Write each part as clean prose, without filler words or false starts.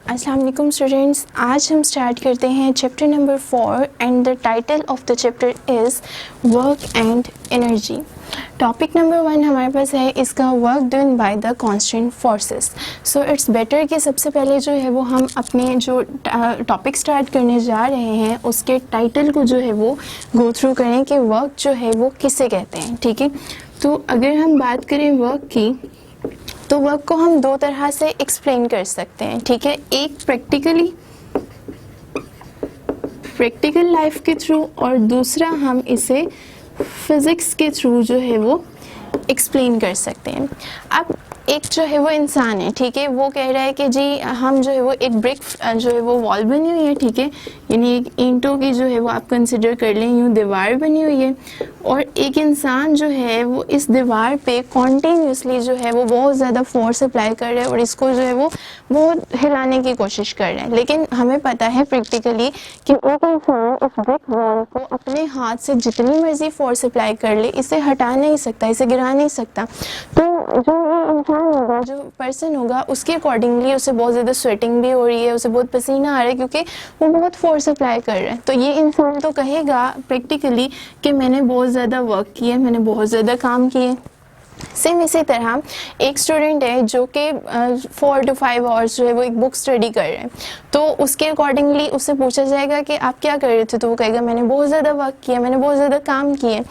अस्सलाम वालेकुम स्टूडेंट्स, आज हम स्टार्ट करते हैं chapter number 4 and the title of the chapter is work and energy. Topic number 1 हमारे पास है इसका work done by the constant forces. So it's better कि सबसे पहले जो है वो हम अपने जो टॉपिक स्टार्ट करने जा रहे हैं उसके टाइटल को जो है वो गो थ्रू करें कि वर्क जो है वो किसे कहते हैं। ठीक है, तो अगर हम बात करें वर्क की तो वर्क को हम दो तरह से एक्सप्लेन कर सकते हैं। ठीक है, एक प्रैक्टिकल लाइफ के थ्रू और दूसरा हम इसे फिज़िक्स के थ्रू जो है वो एक्सप्लेन कर सकते हैं। अब एक जो है वो इंसान है, ठीक है, वो कह रहा है कि जी हम जो है वो एक ब्रिक जो है वो वॉल बनी हुई है, ठीक है, यानी एक ईंटों की जो है वो आप कंसिडर कर लें यूँ दीवार बनी हुई है, और एक इंसान जो है वो इस दीवार पे कॉन्टीन्यूसली जो है वो बहुत ज़्यादा फोर्स अप्लाई कर रहा है और इसको जो है वो बहुत हिलाने की कोशिश कर रहे हैं। लेकिन हमें पता है प्रैक्टिकली कि एक इंसान इस ब्रिक वॉल को अपने हाथ से जितनी मर्जी फोर्स अप्लाई कर ले इसे हटा नहीं सकता, इसे गिरा नहीं सकता। तो जो ये इंसान होगा, जो पर्सन होगा, उसके अकॉर्डिंगली उसे बहुत ज़्यादा स्वेटिंग भी हो रही है, उसे बहुत पसीना आ रहा है क्योंकि वो बहुत फोर्स अप्लाई कर रहा है। तो ये इंसान तो कहेगा प्रैक्टिकली कि मैंने बहुत ज़्यादा वर्क किया, मैंने बहुत ज़्यादा काम किए। सेम इसी तरह एक स्टूडेंट है जो कि 4 to 5 आवर्स जो है वो एक बुक स्टडी कर रहे हैं, तो उसके अकॉर्डिंगली उससे पूछा जाएगा कि आप क्या कर रहे थे, तो वो कहेगा मैंने बहुत ज़्यादा वर्क किया, मैंने बहुत ज़्यादा काम किए।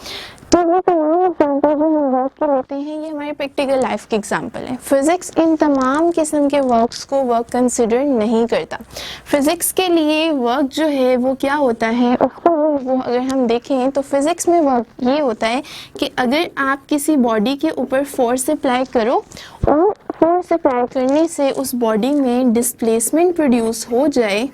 तो ये तमाम एग्जाम्पल जो हम वर्क के लेते हैं ये हमारे प्रैक्टिकल लाइफ के एग्जाम्पल हैं। फिज़िक्स इन तमाम किस्म के वर्क्स को वर्क कंसिडर नहीं करता। फिज़िक्स के लिए वर्क जो है वो क्या होता है, उसको वो अगर हम देखें तो फिज़िक्स में वर्क ये होता है कि अगर आप किसी बॉडी के ऊपर फोर्स अप्लाई करो और फोर्स अप्लाई करने से उस बॉडी में डिस्प्लेसमेंट प्रोड्यूस हो जाए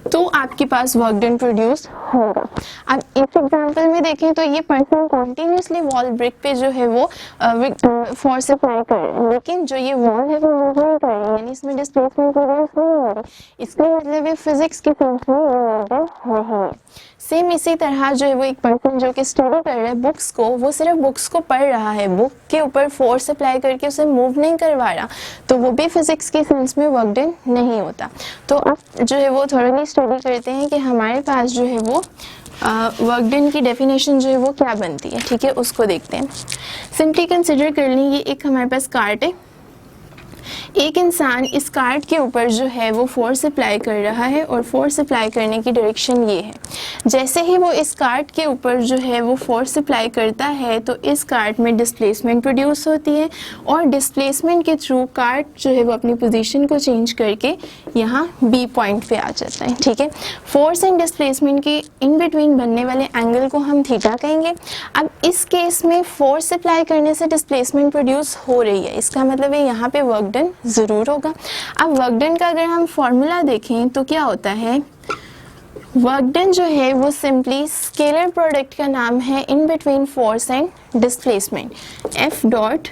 तो आपके पास वर्क डन प्रोड्यूस होगा। अब इस एग्जांपल में देखें तो ये पर्सन कॉन्टीन्यूसली वॉल ब्रिक पे जो है वो फोर्स अप्लाई कर रहे हैं, लेकिन जो ये वॉल है वो मूव नहीं कर रही है, यानी इसमें डिस्प्लेसमेंट प्रोड्यूस नहीं हो रही। इसका मतलब है फिजिक्स के सेंस में वर्क डन नहीं है। सेम इसी तरह जो है वो एक पर्सन जो कि स्टडी कर रहा है बुक्स को, वो सिर्फ बुक्स को पढ़ रहा है, बुक के ऊपर फोर्स अप्लाई करके उसे मूव नहीं करवा रहा, तो वो भी फिजिक्स के सेंस में वर्क डन नहीं होता। तो अब जो है वो थोड़ी स्टडी करते हैं कि हमारे पास जो है वो वर्क डन की डेफिनेशन जो है वो क्या बनती है। ठीक है, उसको देखते हैं। सिंपली कंसिडर कर लें ये एक हमारे पास कार्ट है, एक इंसान इस कार्ट के ऊपर जो है वो फोर्स अप्लाई कर रहा है और फोर्स अप्लाई करने की डायरेक्शन ये है। जैसे ही वो इस कार्ट के ऊपर जो है वो फोर्स अप्लाई करता है तो इस कार्ट में डिस्प्लेसमेंट प्रोड्यूस होती है और डिस्प्लेसमेंट के थ्रू कार्ट जो है वो अपनी पोजीशन को चेंज करके यहाँ बी पॉइंट पे आ जाता है। ठीक है, फोर्स एंड डिस्प्लेसमेंट के इन बिटवीन बनने वाले एंगल को हम थीटा कहेंगे। अब इस केस में फोर्स अप्लाई करने से डिस्प्लेसमेंट प्रोड्यूस हो रही है, इसका मतलब है यहाँ पे वर्क डन ज़रूर होगा। अब वर्क डन का अगर हम फॉर्मूला देखें तो क्या होता है, वर्क डन जो है वो सिंपली स्केलर प्रोडक्ट का नाम है in between force and displacement, F dot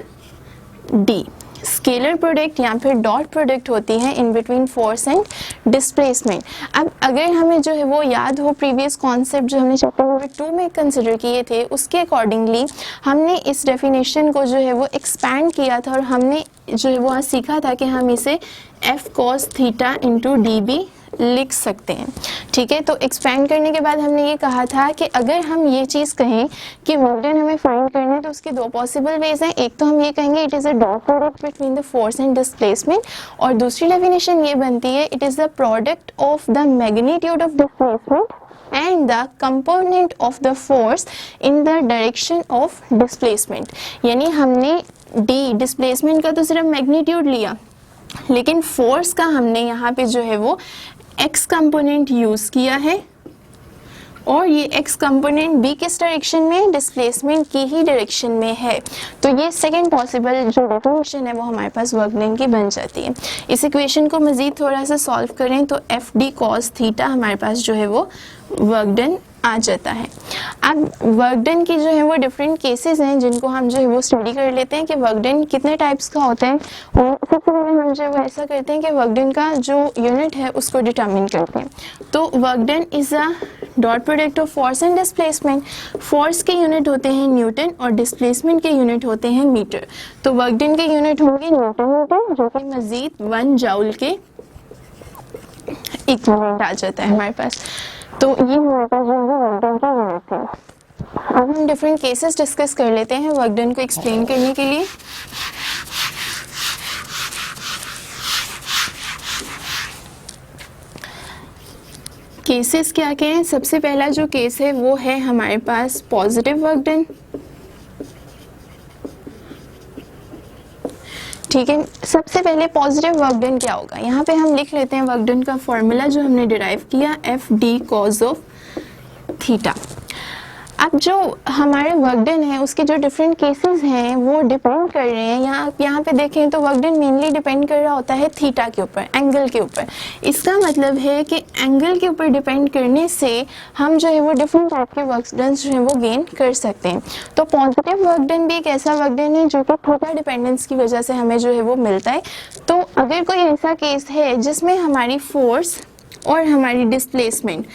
D. Scalar product या फिर डॉट प्रोडक्ट होती है in between force and displacement. अब अगर हमें जो है वो याद हो प्रीवियस कॉन्सेप्ट जो हमने चैप्टर नंबर 2 में कंसिडर किए थे, उसके अकॉर्डिंगली हमने इस डेफिनेशन को जो है वो एक्सपैंड किया था और हमने जो है वो सीखा था कि हम इसे F cos theta into D B लिख सकते हैं। ठीक है, तो एक्सपैंड करने के बाद हमने ये कहा था कि अगर हम ये चीज़ कहें कि वर्क डन हमें फाइंड करना है तो उसके दो पॉसिबल वेज हैं। एक तो हम ये कहेंगे it is a dot product between the force and displacement, और दूसरी डेफिनेशन ये बनती है it is the product of the magnitude of displacement and the component of the force in the direction of displacement. यानी हमने D displacement का तो सिर्फ मैग्नीट्यूड लिया, लेकिन फोर्स का हमने यहाँ पे जो है वो एक्स कंपोनेंट यूज़ किया है और ये एक्स कंपोनेंट बी किस डायरेक्शन में, डिस्प्लेसमेंट की ही डायरेक्शन में है। तो ये सेकंड पॉसिबल जो डेफिनेशन है वो हमारे पास वर्क डन की बन जाती है। इस इक्वेशन को मज़ीद थोड़ा सा सॉल्व करें तो एफ डी कॉस थीटा हमारे पास जो है वो वर्क डन आ जाता है। अब वर्क डन की जो है वो डिफरेंट केसेस हैं जिनको हम जो है वो स्टडी कर लेते हैं कि वर्क डन कितने टाइप्स का होता है, और सबसे पहले हम जो है ऐसा करते हैं कि वर्क डन का जो यूनिट है उसको डिटरमिन करते हैं। तो work done is a dot product of force and displacement. Force के यूनिट होते हैं न्यूटन और डिस्प्लेसमेंट के यूनिट होते हैं मीटर। तो वर्क डन के यूनिट होंगे न्यूटन मीटर, जो कि मजीद 1 जूल के इक्विवेलेंट आ जाता है हमारे पास। तो ये हमारे पास जो है वर्क डन का यूनिट है। अब हम डिफरेंट केसेस डिस्कस कर लेते हैं वर्क डन को एक्सप्लेन करने के लिए। केसेस क्या क्या हैं? सबसे पहला जो केस है वो है हमारे पास पॉजिटिव वर्क डन। ठीक है, सबसे पहले पॉजिटिव वर्क डन क्या होगा, यहाँ पे हम लिख लेते हैं वर्क डन का फॉर्मूला जो हमने डिराइव किया, F D cos of theta. अब जो हमारे वर्क डन है उसके जो डिफरेंट केसेस हैं वो डिपेंड कर रहे हैं। यहाँ पे देखें तो वर्क डन मेनली डिपेंड कर रहा होता है थीटा के ऊपर, एंगल के ऊपर। इसका मतलब है कि एंगल के ऊपर डिपेंड करने से हम जो है वो डिफरेंट टाइप के वर्क डन जो है वो गेन कर सकते हैं। तो पॉजिटिव वर्क डन भी एक ऐसा वर्क डन है जो कि थीटा डिपेंडेंस की वजह से हमें जो है वो मिलता है। तो अगर कोई ऐसा केस है जिसमें हमारी फोर्स और हमारी डिस्प्लेसमेंट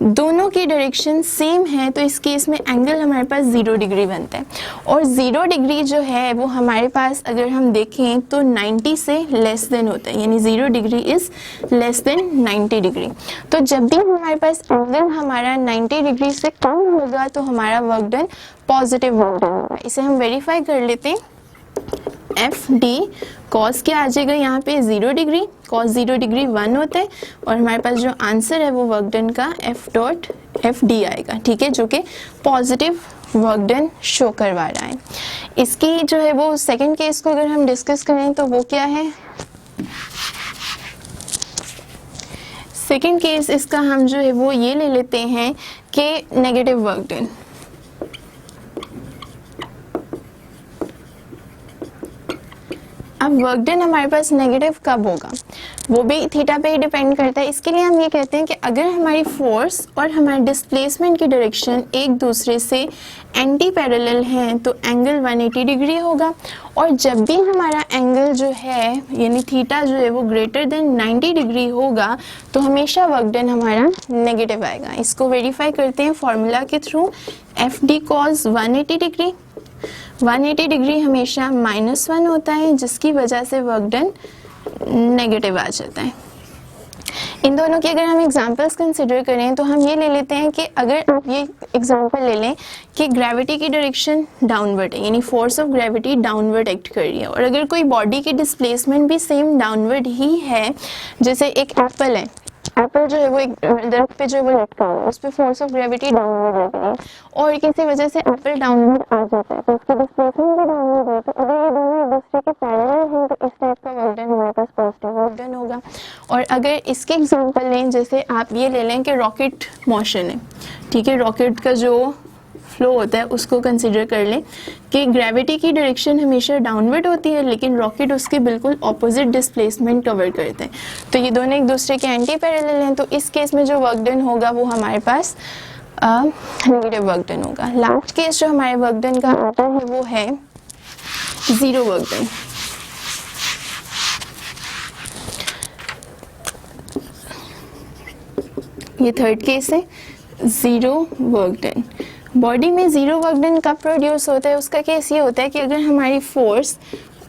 दोनों की डायरेक्शन सेम है, तो इस केस में एंगल हमारे पास 0 डिग्री बनता है। और 0 डिग्री जो है वो हमारे पास अगर हम देखें तो 90 से लेस देन होता है, यानी 0 degree is less than 90 degree. तो जब भी हमारे पास एंगल हमारा 90 डिग्री से कम होगा तो हमारा work done positive work done होगा। इसे हम वेरीफाई कर लेते हैं। एफ डी कॉस क्या आ जाएगा यहाँ पे 0 डिग्री, कॉस 0 डिग्री 1 होता है, और हमारे पास जो आंसर है वो वर्क डन का एफ डॉट एफ डी आएगा। ठीक है, जो कि पॉजिटिव वर्क डन शो करवा रहा है। इसकी जो है वो सेकंड केस को अगर हम डिस्कस करें तो वो क्या है, सेकंड केस इसका हम जो है वो ये ले लेते हैं कि नेगेटिव वर्क डन। अब वर्क डन हमारे पास नेगेटिव कब होगा, वो भी थीटा पे ही डिपेंड करता है। इसके लिए हम ये कहते हैं कि अगर हमारी फोर्स और हमारे डिस्प्लेसमेंट की डायरेक्शन एक दूसरे से एंटी पैरेलल हैं तो एंगल 180 डिग्री होगा। और जब भी हमारा एंगल जो है यानी थीटा जो है वो ग्रेटर देन 90 डिग्री होगा तो हमेशा वर्क डन हमारा नेगेटिव आएगा। इसको वेरीफाई करते हैं फॉर्मूला के through. F D cos 180 degree, 180 degree हमेशा -1 होता है, जिसकी वजह से वर्क डन नेगेटिव आ जाता है। इन दोनों की अगर हम एग्जांपल्स कंसिडर करें तो हम ये ले लेते हैं कि अगर आप ये एग्जांपल ले लें कि ग्रेविटी की डायरेक्शन डाउनवर्ड है, यानी force of gravity downward act कर रही है, और अगर कोई बॉडी की डिस्प्लेसमेंट भी सेम डाउनवर्ड ही है, जैसे एक एप्पल है, एप्पल जो है वो एक दरख्त पे जो है वो लटका हुआ है, उस पर फोर्स ऑफ ग्रेविटी डाउनवर्ड लग रही है और किसी वजह से एप्पल डाउनवर्ड आ जाता है तो उसकी डिस्प्लेसमेंट भी डाउनवर्ड है। तो अगर ये दोनों एक दूसरे के पैरेलल हैं तो इस टाइप का वर्क डन हमारे पास पॉजिटिव वर्क डन होगा। और अगर इसके एग्जांपल लें, जैसे आप ये ले लें कि रॉकेट मोशन है, ठीक है, रॉकेट का जो फ्लो होता है उसको कंसिडर कर लें कि ग्रेविटी की डायरेक्शन हमेशा डाउनवर्ड होती है लेकिन रॉकेट उसके बिल्कुल ऑपोजिट डिस्प्लेसमेंट कवर करते हैं। तो ये दोनों एक दूसरे के एंटी पैरेलल हैं, तो इस केस में जो वर्क डन होगा वो हमारे पास नेगेटिव वर्क डन होगा। लास्ट केस जो हमारे वर्क डन का आता है वो है 0 वर्क डन। ये थर्ड केस है, 0 वर्क डन। बॉडी में 0 वर्क डन कब प्रोड्यूस होता है, उसका केस ये होता है कि अगर हमारी फोर्स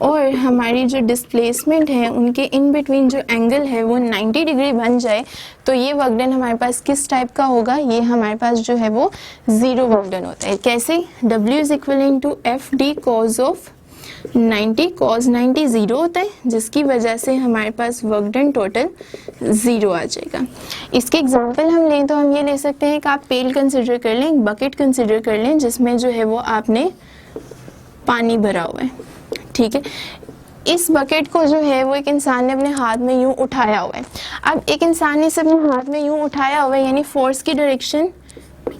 और हमारी जो डिस्प्लेसमेंट है उनके इन बिटवीन जो एंगल है वो 90 डिग्री बन जाए तो ये वर्क डन हमारे पास किस टाइप का होगा, ये हमारे पास जो है वो 0 वर्क डन होता है। कैसे, W is equal to F D cos of 90, cos 90 0 होता है, जिसकी वजह से हमारे पास वर्क डन टोटल 0 आ जाएगा। इसके एग्जांपल हम लें तो हम ये ले सकते हैं कि आप पेल कंसिडर कर लें, बकेट कंसिडर कर लें जिसमें जो है वो आपने पानी भरा हुआ है, ठीक है। इस बकेट को जो है वो एक इंसान ने अपने हाथ में यूं उठाया हुआ है। अब एक इंसान ने इसे अपने हाथ में यूं उठाया हुआ है यानी फोर्स की डायरेक्शन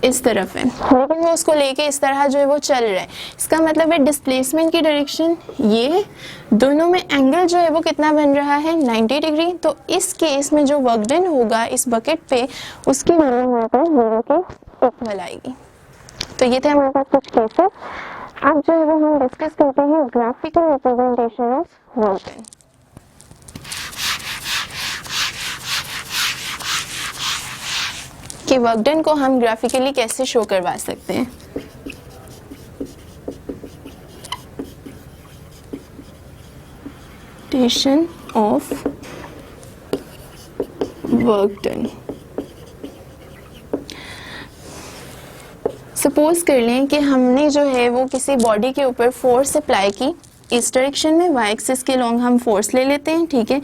इस तरफ है, लेकिन वो उसको लेके इस तरह जो है वो चल रहा है। इसका मतलब है डिस्प्लेसमेंट की डायरेक्शन ये है, दोनों में एंगल जो है वो कितना बन रहा है 90 डिग्री। तो इस केस में जो वर्क डन होगा इस बकेट पे उसकी वैल्यू हमारे पास 0 के इक्वल आएगी। तो ये थे हमारे पास कुछ केसेस। अब जो है वो हम डिस्कस करते हैं graphical representation of work done. कि कि वर्क डन को हम ग्राफिकली कैसे शो करवा सकते हैं। Presentation of work done. Suppose कर लें कि हमने जो है वो किसी बॉडी के ऊपर फोर्स अप्लाई की, इस डायरेक्शन में वाई एक्सिस के लॉन्ग हम फोर्स ले लेते हैं, ठीक है।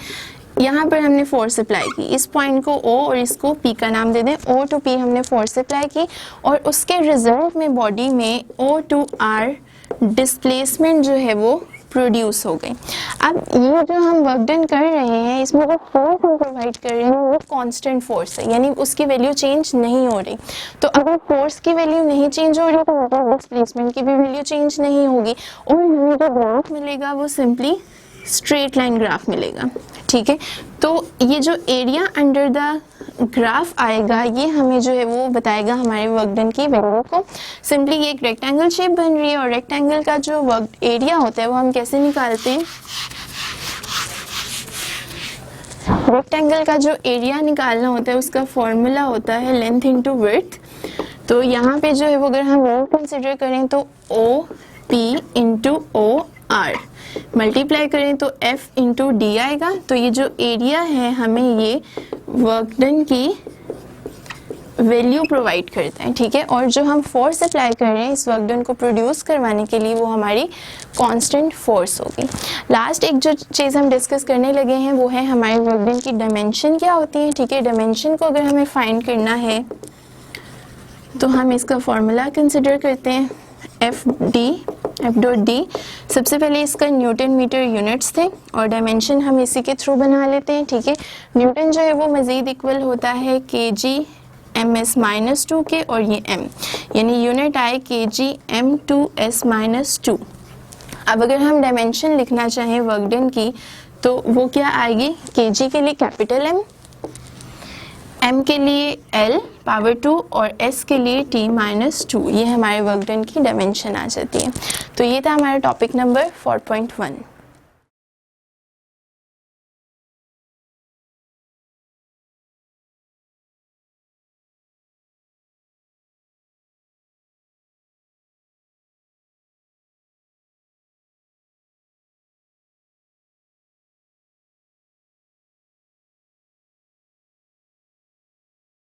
यहाँ पर हमने फोर्स अप्लाई की, इस पॉइंट को O और इसको P का नाम दे दें, O to P हमने फोर्स अप्लाई की और उसके रिजल्ट में बॉडी में O to R डिस्प्लेसमेंट जो है वो प्रोड्यूस हो गई। अब ये जो हम वर्क डन कर रहे हैं इसमें जो फोर्स हम प्रोवाइड कर रहे हैं वो कांस्टेंट फोर्स है, यानी उसकी वैल्यू चेंज नहीं हो रही। तो अगर फोर्स की वैल्यू नहीं चेंज हो रही तो मतलब डिस्प्लेसमेंट की भी वैल्यू चेंज नहीं होगी और हमें जो ग्राफ मिलेगा वो सिंपली स्ट्रेट लाइन ग्राफ मिलेगा, ठीक है। तो ये जो एरिया अंडर द ग्राफ आएगा ये हमें जो है वो बताएगा हमारे वर्क डन की वैल्यू को। सिंपली ये एक रेक्टेंगल शेप बन रही है और रेक्टेंगल का जो वर्क एरिया होता है वो हम कैसे निकालते हैं। रेक्टेंगल का जो एरिया निकालना होता है उसका फॉर्मूला होता है लेंथ इनटू विड्थ। तो यहाँ पे जो है वो अगर हम लेंथ कंसिडर करें तो O P into O R multiply करें तो एफ इंटू डी आएगा। तो ये जो एरिया है हमें ये वर्क डन की वैल्यू प्रोवाइड करता है, ठीक है। और जो हम फोर्स अप्लाई कर रहे हैं इस वर्क डन को प्रोड्यूस करवाने के लिए वो हमारी कांस्टेंट फोर्स होगी। लास्ट एक जो चीज़ हम डिस्कस करने लगे हैं वो है हमारे वर्क डन की डायमेंशन क्या होती है, ठीक है। डायमेंशन को अगर हमें फाइंड करना है तो हम इसका फॉर्मूला कंसिडर करते हैं एफ डॉट डी। सबसे पहले इसका न्यूटन मीटर यूनिट्स थे और डायमेंशन हम इसी के थ्रू बना लेते हैं, ठीक है। न्यूटन जो है वो मज़ीद इक्वल होता है kg ms-2 के और ये m, यानी यूनिट आए kg m2s-2। अब अगर हम डायमेंशन लिखना चाहें वर्क डन की तो वो क्या आएगी, kg के लिए कैपिटल M के लिए L पावर 2 और S के लिए T-2, ये हमारे वर्क डन की डायमेंशन आ जाती है। तो ये था हमारा टॉपिक नंबर 4.1।